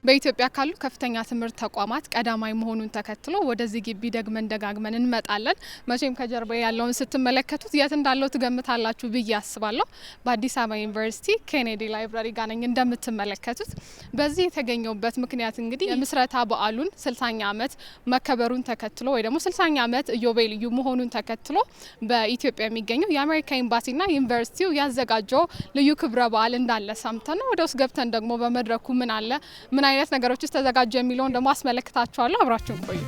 በኢትዮጵያ ካሉ ከፍተኛ ትምህርት ተቋማት ቀዳማይ መሆኑን ተከትሎ ወደዚህ ግቢ ደግመን ደጋግመን እንመጣለን። መቼም ከጀርባ ያለውን ስትመለከቱት የት እንዳለው ትገምታላችሁ ብዬ አስባለሁ። በአዲስ አበባ ዩኒቨርሲቲ ኬኔዲ ላይብረሪ ጋር ነኝ እንደምትመለከቱት። በዚህ የተገኘውበት ምክንያት እንግዲህ የምስረታ በዓሉን 60ኛ ዓመት መከበሩን ተከትሎ ወይ ደግሞ 60ኛ ዓመት ኢዮቤልዩ መሆኑን ተከትሎ በኢትዮጵያ የሚገኘው የአሜሪካ ኤምባሲና ዩኒቨርሲቲው ያዘጋጀው ልዩ ክብረ በዓል እንዳለ ሰምተን ነው። ወደ ውስጥ ገብተን ደግሞ በመድረኩ ምን አለ ምን አይነት ነገሮች ተዘጋጁ የሚለውን ደግሞ አስመለክታችኋለሁ። አብራችሁን ቆዩ።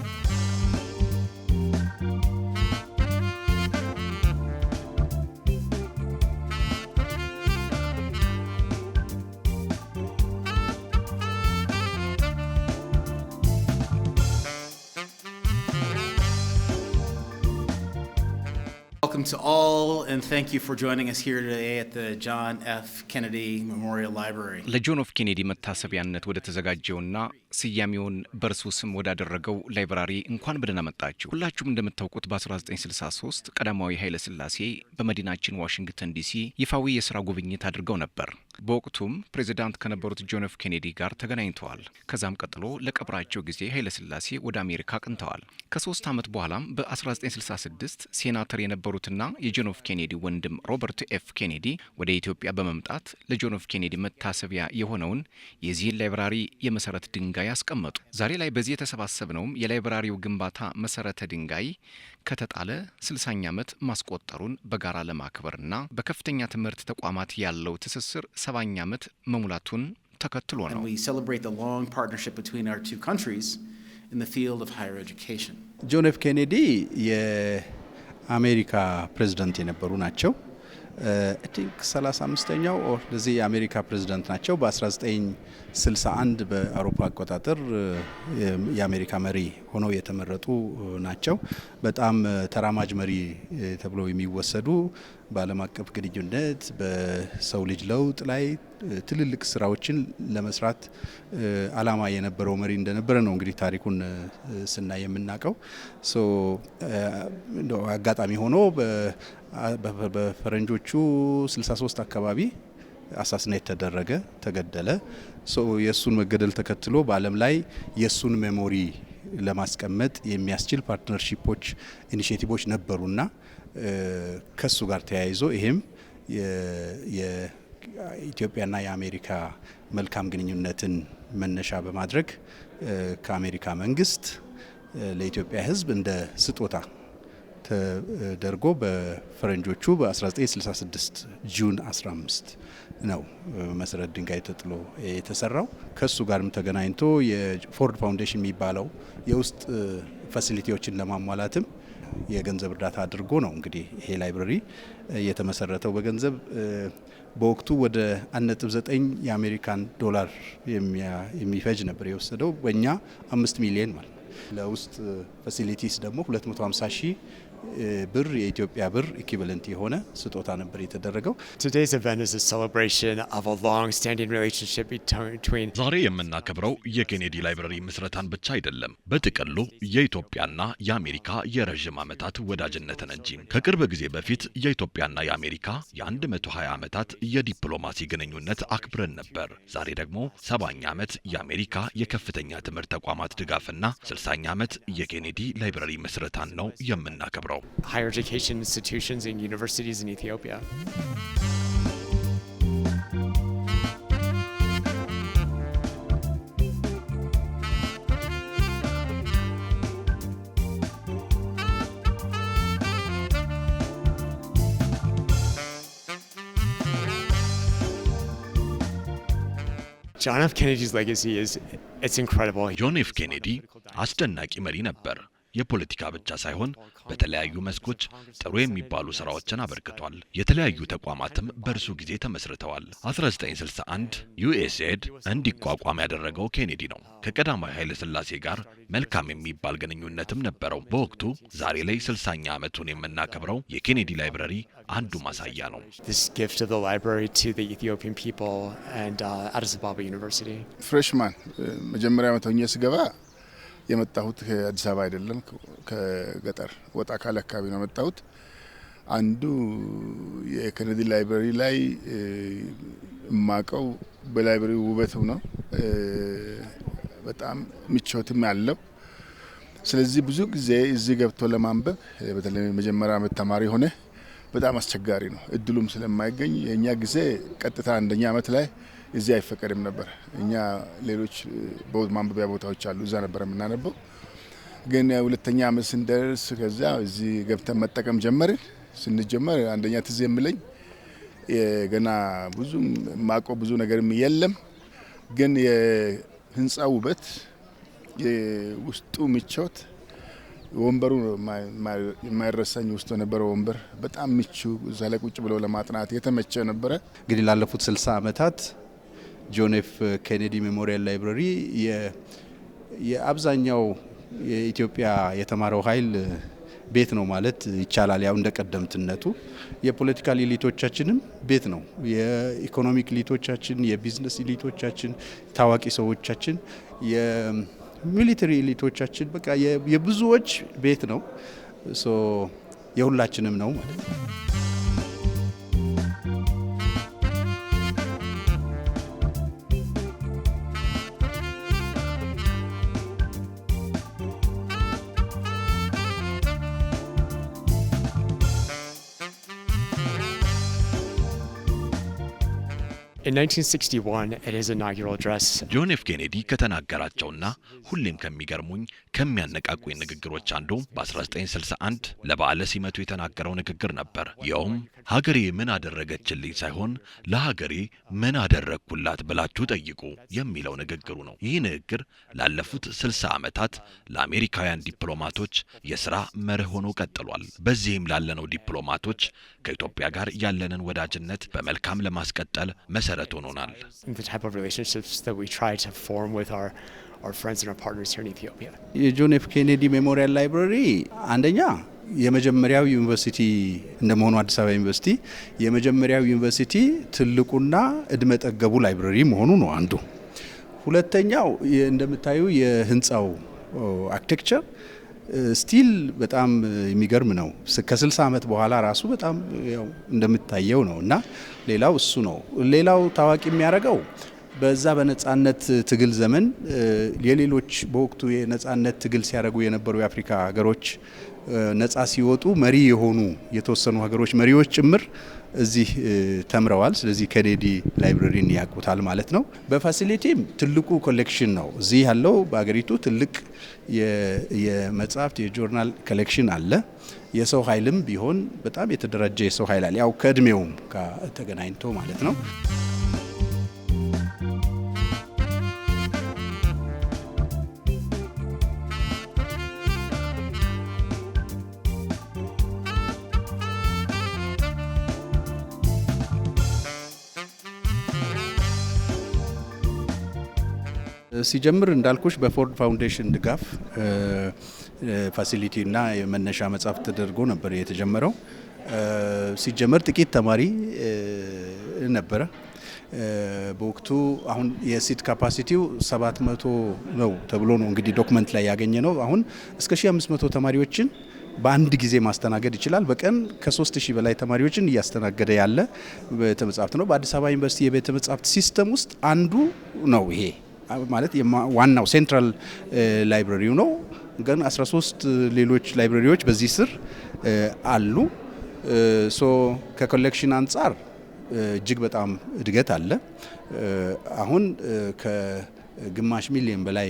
Welcome to all, and thank you for joining us here today at the John F. Kennedy Memorial Library. ለጆን ኤፍ ኬኔዲ መታሰቢያነት ወደ ተዘጋጀውና ስያሜውን በርሱ ስም ወዳደረገው ላይብራሪ እንኳን በደህና መጣችሁ። ሁላችሁም እንደምታውቁት በ1963 ቀዳማዊ ኃይለ ሥላሴ በመዲናችን ዋሽንግተን ዲሲ ይፋዊ የሥራ ጉብኝት አድርገው ነበር። በወቅቱም ፕሬዚዳንት ከነበሩት ጆን ኤፍ ኬኔዲ ጋር ተገናኝተዋል። ከዛም ቀጥሎ ለቀብራቸው ጊዜ ኃይለ ሥላሴ ወደ አሜሪካ አቅንተዋል። ከ3 ዓመት በኋላም በ1966 ሴናተር የነበሩትና የጆን ኤፍ ኬኔዲ ወንድም ሮበርት ኤፍ ኬኔዲ ወደ ኢትዮጵያ በመምጣት ለጆን ኤፍ ኬኔዲ መታሰቢያ የሆነውን የዚህን ላይብራሪ የመሰረት ድንጋይ ያስቀመጡ። ዛሬ ላይ በዚህ የተሰባሰብነውም የላይብራሪው ግንባታ መሰረተ ድንጋይ ከተጣለ 60ኛ ዓመት ማስቆጠሩን በጋራ ለማክበርና በከፍተኛ ትምህርት ተቋማት ያለው ትስስር 70ኛ ዓመት መሙላቱን ተከትሎ ነው። We celebrate the long partnership between our two countries in the field of higher education. ጆን ኤፍ ኬኔዲ የአሜሪካ ፕሬዝዳንት የነበሩ ናቸው። I think 35ኛው ኦር ለዚህ የአሜሪካ ፕሬዝዳንት ናቸው። በ1961 በአውሮፓ አቆጣጠር የአሜሪካ መሪ ሆነው የተመረጡ ናቸው። በጣም ተራማጅ መሪ ተብለው የሚወሰዱ በዓለም አቀፍ ግንኙነት በሰው ልጅ ለውጥ ላይ ትልልቅ ስራዎችን ለመስራት አላማ የነበረው መሪ እንደነበረ ነው እንግዲህ ታሪኩን ስናይ የምናውቀው። አጋጣሚ ሆኖ በፈረንጆቹ 63 አካባቢ አሳስኔት ተደረገ፣ ተገደለ። የሱን መገደል ተከትሎ በዓለም ላይ የሱን ሜሞሪ ለማስቀመጥ የሚያስችል ፓርትነርሺፖች ኢኒሼቲቮች ነበሩና ከሱ ጋር ተያይዞ ይሄም የኢትዮጵያና የአሜሪካ መልካም ግንኙነትን መነሻ በማድረግ ከአሜሪካ መንግስት ለኢትዮጵያ ሕዝብ እንደ ስጦታ ተደርጎ በፈረንጆቹ በ1966 ጁን 15 ነው መሰረት ድንጋይ ተጥሎ የተሰራው። ከሱ ጋርም ተገናኝቶ የፎርድ ፋውንዴሽን የሚባለው የውስጥ ፋሲሊቲዎችን ለማሟላትም የገንዘብ እርዳታ አድርጎ ነው እንግዲህ ይሄ ላይብረሪ የተመሰረተው። በገንዘብ በወቅቱ ወደ 1.9 የአሜሪካን ዶላር የሚፈጅ ነበር የወሰደው፣ በእኛ 5 ሚሊዮን ማለት ነው። ለውስጥ ፋሲሊቲስ ደግሞ 250 ሺህ ብር የኢትዮጵያ ብር ኢኩዊቫለንት የሆነ ስጦታ ነበር የተደረገው። Today's event is a celebration of a long-standing relationship between ዛሬ የምናከብረው የኬኔዲ ላይብረሪ ምስረታን ብቻ አይደለም፣ በጥቅሉ የኢትዮጵያና የአሜሪካ የረጅም ዓመታት ወዳጅነትን እንጂ። ከቅርብ ጊዜ በፊት የኢትዮጵያና የአሜሪካ የ120 ዓመታት የዲፕሎማሲ ግንኙነት አክብረን ነበር። ዛሬ ደግሞ 70ኛ ዓመት የአሜሪካ የከፍተኛ ትምህርት ተቋማት ድጋፍና 60ኛ ዓመት የኬኔዲ ላይብረሪ ምስረታን ነው የምናከብረው። higher education institutions and universities in Ethiopia. John F. Kennedy's legacy it's incredible. ጆን ኤፍ ኬኔዲ አስደናቂ መሪ ነበር። የፖለቲካ ብቻ ሳይሆን በተለያዩ መስኮች ጥሩ የሚባሉ ስራዎችን አበርክቷል። የተለያዩ ተቋማትም በእርሱ ጊዜ ተመስርተዋል። 1961 ዩኤስኤድ እንዲቋቋም ያደረገው ኬኔዲ ነው። ከቀዳማዊ ኃይለ ሥላሴ ጋር መልካም የሚባል ግንኙነትም ነበረው። በወቅቱ ዛሬ ላይ 60ኛ ዓመቱን የምናከብረው የኬኔዲ ላይብረሪ አንዱ ማሳያ ነው። This gift of the library to the Ethiopian people and Addis Ababa University. ፍሬሽማን መጀመሪያ መተኛ ስገባ የመጣሁት ከአዲስ አበባ አይደለም፣ ከገጠር ወጣ ካለ አካባቢ ነው የመጣሁት። አንዱ የኬኔዲ ላይብረሪ ላይ ማቀው በላይብረሪው ውበቱ ነው። በጣም ምቾትም ያለው። ስለዚህ ብዙ ጊዜ እዚህ ገብቶ ለማንበብ በተለይ መጀመሪያ ዓመት ተማሪ ሆነ በጣም አስቸጋሪ ነው። እድሉም ስለማይገኝ የኛ ጊዜ ቀጥታ አንደኛ ዓመት ላይ እዚህ አይፈቀድም ነበር። እኛ ሌሎች ማንበቢያ ቦታዎች አሉ፣ እዛ ነበር የምናነበው። ግን ሁለተኛ ዓመት ስንደርስ ከዛ እዚህ ገብተን መጠቀም ጀመርን። ስንጀመር አንደኛ ትዝ የሚለኝ ገና ብዙ ማቆ ብዙ ነገርም የለም፣ ግን የህንጻው ውበት፣ የውስጡ ምቾት፣ ወንበሩ የማይረሳኝ ውስጥ የነበረው ወንበር በጣም ምቹ፣ እዛ ላይ ቁጭ ብሎ ለማጥናት የተመቸ ነበረ። እንግዲህ ላለፉት 60 ዓመታት ጆን ኤፍ ኬኔዲ ሜሞሪያል ላይብረሪ የአብዛኛው የኢትዮጵያ የተማረው ኃይል ቤት ነው ማለት ይቻላል። ያው እንደ ቀደምትነቱ የፖለቲካል ኤሊቶቻችንም ቤት ነው። የኢኮኖሚክ ኤሊቶቻችን፣ የቢዝነስ ኤሊቶቻችን፣ ታዋቂ ሰዎቻችን፣ የሚሊተሪ ኤሊቶቻችን በቃ የብዙዎች ቤት ነው። ሶ የሁላችንም ነው ማለት ነው። In 1961, at his inaugural address, ጆን ኤፍ ኬኔዲ ከተናገራቸውና ሁሌም ከሚገርሙኝ ከሚያነቃቁኝ ንግግሮች አንዱ በ1961 ለበዓለ ሲመቱ የተናገረው ንግግር ነበር። ይኸውም ሀገሬ ምን አደረገችልኝ ሳይሆን ለሀገሬ ምን አደረግኩላት ብላችሁ ጠይቁ የሚለው ንግግሩ ነው። ይህ ንግግር ላለፉት 60 ዓመታት ለአሜሪካውያን ዲፕሎማቶች የሥራ መርህ ሆኖ ቀጥሏል። በዚህም ላለነው ዲፕሎማቶች ከኢትዮጵያ ጋር ያለንን ወዳጅነት በመልካም ለማስቀጠል መሰረት ሆኖናል። the type of relationships that we try to form with our friends and our partners here in Ethiopia. የጆን ኤፍ ኬኔዲ ሜሞሪያል ላይብረሪ አንደኛ የመጀመሪያው ዩኒቨርሲቲ እንደመሆኑ አዲስ አበባ ዩኒቨርሲቲ የመጀመሪያው ዩኒቨርሲቲ ትልቁና እድሜ ጠገቡ ላይብረሪ መሆኑ ነው አንዱ። ሁለተኛው እንደምታዩ የህንጻው አርኪቴክቸር ስቲል በጣም የሚገርም ነው። ከ60 ዓመት በኋላ ራሱ በጣም ያው እንደምታየው ነው እና ሌላው እሱ ነው። ሌላው ታዋቂ የሚያደርገው በዛ በነጻነት ትግል ዘመን የሌሎች በወቅቱ የነጻነት ትግል ሲያደርጉ የነበሩ የአፍሪካ ሀገሮች ነጻ ሲወጡ መሪ የሆኑ የተወሰኑ ሀገሮች መሪዎች ጭምር እዚህ ተምረዋል። ስለዚህ ኬኔዲ ላይብረሪን ያውቁታል ማለት ነው። በፋሲሊቲም ትልቁ ኮሌክሽን ነው እዚህ ያለው። በአገሪቱ ትልቅ የመጽሐፍት የጆርናል ኮሌክሽን አለ። የሰው ኃይልም ቢሆን በጣም የተደራጀ የሰው ኃይል አለ። ያው ከእድሜውም ተገናኝቶ ማለት ነው። ሲጀምር እንዳልኩሽ በፎርድ ፋውንዴሽን ድጋፍ ፋሲሊቲ እና የመነሻ መጽሐፍ ተደርጎ ነበር የተጀመረው። ሲጀመር ጥቂት ተማሪ ነበረ በወቅቱ። አሁን የሲት ካፓሲቲው 700 ነው ተብሎ ነው እንግዲህ ዶክመንት ላይ ያገኘ ነው። አሁን እስከ 1500 ተማሪዎችን በአንድ ጊዜ ማስተናገድ ይችላል። በቀን ከ3000 በላይ ተማሪዎችን እያስተናገደ ያለ ቤተ መጻሕፍት ነው። በአዲስ አበባ ዩኒቨርሲቲ የቤተ መጻሕፍት ሲስተም ውስጥ አንዱ ነው ይሄ ማለት ዋናው ሴንትራል ላይብረሪው ነው። ግን 13 ሌሎች ላይብረሪዎች በዚህ ስር አሉ። ሶ ከኮሌክሽን አንጻር እጅግ በጣም እድገት አለ። አሁን ከግማሽ ሚሊዮን በላይ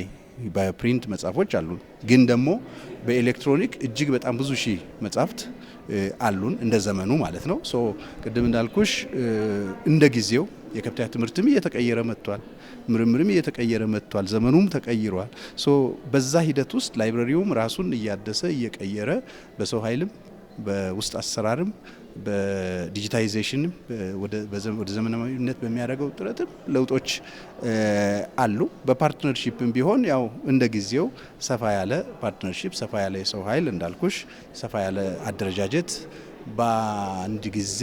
በፕሪንት መጽሐፎች አሉ። ግን ደግሞ በኤሌክትሮኒክ እጅግ በጣም ብዙ ሺህ መጽሐፍት አሉን እንደ ዘመኑ ማለት ነው። ሶ ቅድም እንዳልኩሽ እንደ ጊዜው የከፍተኛ ትምህርትም እየተቀየረ መጥቷል፣ ምርምርም እየተቀየረ መጥቷል፣ ዘመኑም ተቀይሯል። ሶ በዛ ሂደት ውስጥ ላይብረሪውም ራሱን እያደሰ እየቀየረ በሰው ኃይልም በውስጥ አሰራርም በዲጂታይዜሽንም ወደ ዘመናዊነት በሚያደርገው ጥረትም ለውጦች አሉ። በፓርትነርሺፕም ቢሆን ያው እንደ ጊዜው ሰፋ ያለ ፓርትነርሺፕ፣ ሰፋ ያለ የሰው ኃይል እንዳልኩሽ፣ ሰፋ ያለ አደረጃጀት በአንድ ጊዜ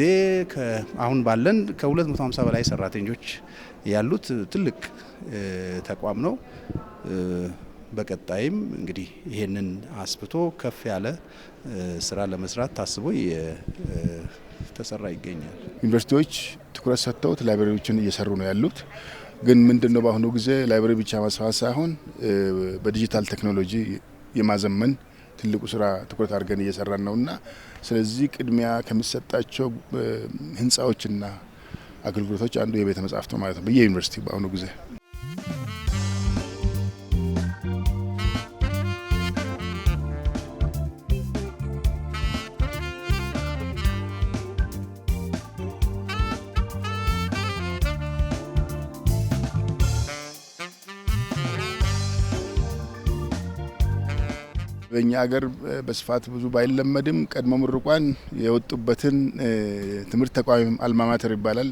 አሁን ባለን ከ250 በላይ ሰራተኞች ያሉት ትልቅ ተቋም ነው። በቀጣይም እንግዲህ ይሄንን አስፍቶ ከፍ ያለ ስራ ለመስራት ታስቦ ተሰራ ይገኛል። ዩኒቨርሲቲዎች ትኩረት ሰጥተው ላይብረሪዎችን እየሰሩ ነው ያሉት። ግን ምንድነው በአሁኑ ጊዜ ላይብረሪ ብቻ ማስፋት ሳይሆን በዲጂታል ቴክኖሎጂ የማዘመን ትልቁ ስራ ትኩረት አድርገን እየሰራን ነውና ስለዚህ ቅድሚያ ከሚሰጣቸው ህንጻዎችና አገልግሎቶች አንዱ የቤተ መጻሕፍት ማለት ነው በየዩኒቨርሲቲ በአሁኑ ጊዜ። በእኛ ሀገር በስፋት ብዙ ባይለመድም ቀድሞ ምሩቃን የወጡበትን ትምህርት ተቋም አልማ ማተር ይባላል።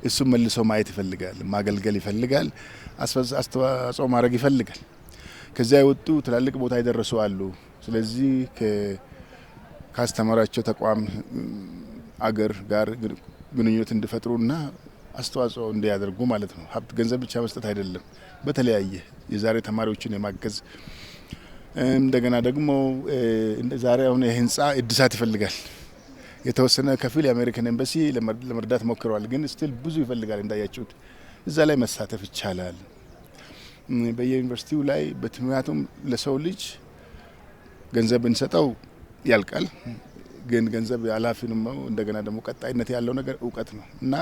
እሱም መልሶ ማየት ይፈልጋል፣ ማገልገል ይፈልጋል፣ አስተዋጽኦ ማድረግ ይፈልጋል። ከዚያ የወጡ ትላልቅ ቦታ የደረሱ አሉ። ስለዚህ ካስተማራቸው ተቋም አገር ጋር ግንኙነት እንዲፈጥሩና አስተዋጽኦ እንዲያደርጉ ማለት ነው። ሀብት ገንዘብ ብቻ መስጠት አይደለም፣ በተለያየ የዛሬ ተማሪዎችን የማገዝ እንደገና ደግሞ ዛሬ አሁን የህንጻ እድሳት ይፈልጋል። የተወሰነ ከፊል የአሜሪካን ኤምባሲ ለመርዳት ሞክረዋል፣ ግን ስቲል ብዙ ይፈልጋል። እንዳያችሁት እዛ ላይ መሳተፍ ይቻላል። በየዩኒቨርሲቲው ላይ በትምህርቱም ለሰው ልጅ ገንዘብ እንሰጠው ያልቃል፣ ግን ገንዘብ ኃላፊ ነው። እንደገና ደግሞ ቀጣይነት ያለው ነገር እውቀት ነው እና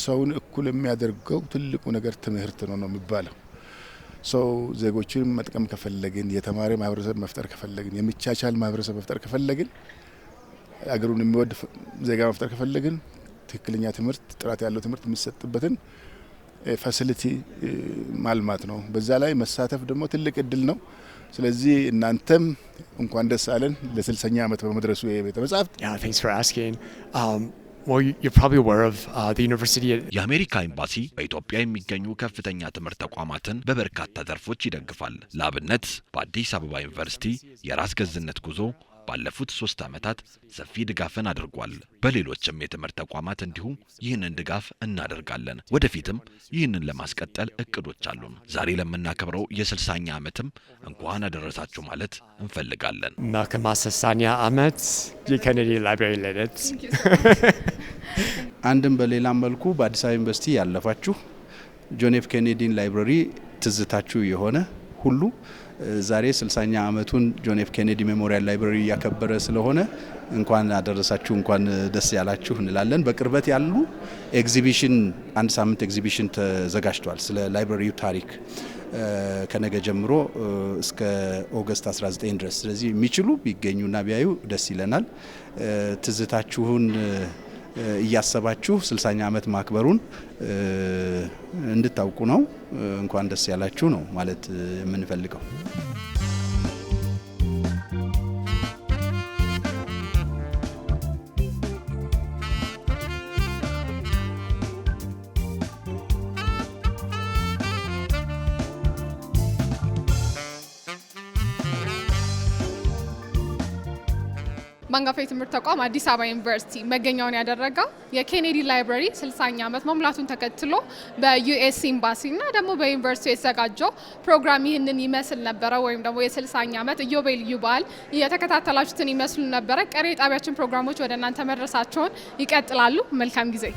ሰውን እኩል የሚያደርገው ትልቁ ነገር ትምህርት ነው የሚባለው። ሰው ዜጎችን መጥቀም ከፈለግን፣ የተማሪ ማህበረሰብ መፍጠር ከፈለግን፣ የሚቻቻል ማህበረሰብ መፍጠር ከፈለግን፣ አገሩን የሚወድ ዜጋ መፍጠር ከፈለግን ትክክለኛ ትምህርት፣ ጥራት ያለው ትምህርት የሚሰጥበትን ፋሲሊቲ ማልማት ነው። በዛ ላይ መሳተፍ ደግሞ ትልቅ እድል ነው። ስለዚህ እናንተም እንኳን ደስ አለን ለ60ኛ ዓመት በመድረሱ የቤተ መጻሕፍት። Yeah, thanks for asking. Well, you're probably aware of the university. የአሜሪካ ኤምባሲ በኢትዮጵያ የሚገኙ ከፍተኛ ትምህርት ተቋማትን በበርካታ ዘርፎች ይደግፋል። ለአብነት በአዲስ አበባ ዩኒቨርሲቲ የራስ ገዝነት ጉዞ ባለፉት 3 ዓመታት ሰፊ ድጋፍን አድርጓል። በሌሎችም የትምህርት ተቋማት እንዲሁ ይህንን ድጋፍ እናደርጋለን። ወደፊትም ይህንን ለማስቀጠል እቅዶች አሉን። ዛሬ ለምናከብረው የ60ኛ ዓመትም እንኳን አደረሳችሁ ማለት እንፈልጋለን። Malcolm 60ኛ ዓመት የኬኔዲ ላይብረሪ ልደት። አንድም በሌላም መልኩ በአዲስ አበባ ዩኒቨርሲቲ ያለፋችሁ ጆን ኤፍ ኬኔዲን ላይብረሪ ትዝታችሁ የሆነ ሁሉ ዛሬ 60ኛ ዓመቱን ጆን ኤፍ ኬኔዲ ሜሞሪያል ላይብረሪ ያከበረ ስለሆነ እንኳን አደረሳችሁ፣ እንኳን ደስ ያላችሁ እንላለን። በቅርበት ያሉ ኤግዚቢሽን አንድ ሳምንት ኤግዚቢሽን ተዘጋጅቷል ስለ ላይብረሪው ታሪክ ከነገ ጀምሮ እስከ ኦገስት 19 ድረስ። ስለዚህ የሚችሉ ቢገኙና ቢያዩ ደስ ይለናል። ትዝታችሁን እያሰባችሁ 60ኛ ዓመት ማክበሩን እንድታውቁ ነው። እንኳን ደስ ያላችሁ ነው ማለት የምንፈልገው። በአንጋፋ የትምህርት ተቋም አዲስ አበባ ዩኒቨርሲቲ መገኛውን ያደረገው የኬኔዲ ላይብረሪ 60ኛ ዓመት መሙላቱን ተከትሎ በዩኤስ ኤምባሲና ደግሞ በዩኒቨርሲቲ የተዘጋጀው ፕሮግራም ይህንን ይመስል ነበረ። ወይም ደግሞ የ60ኛ ዓመት ኢዮቤልዩ በዓል የተከታተላችሁትን ይመስሉ ነበረ። ቀሪ የጣቢያችን ፕሮግራሞች ወደ እናንተ መድረሳቸውን ይቀጥላሉ። መልካም ጊዜ።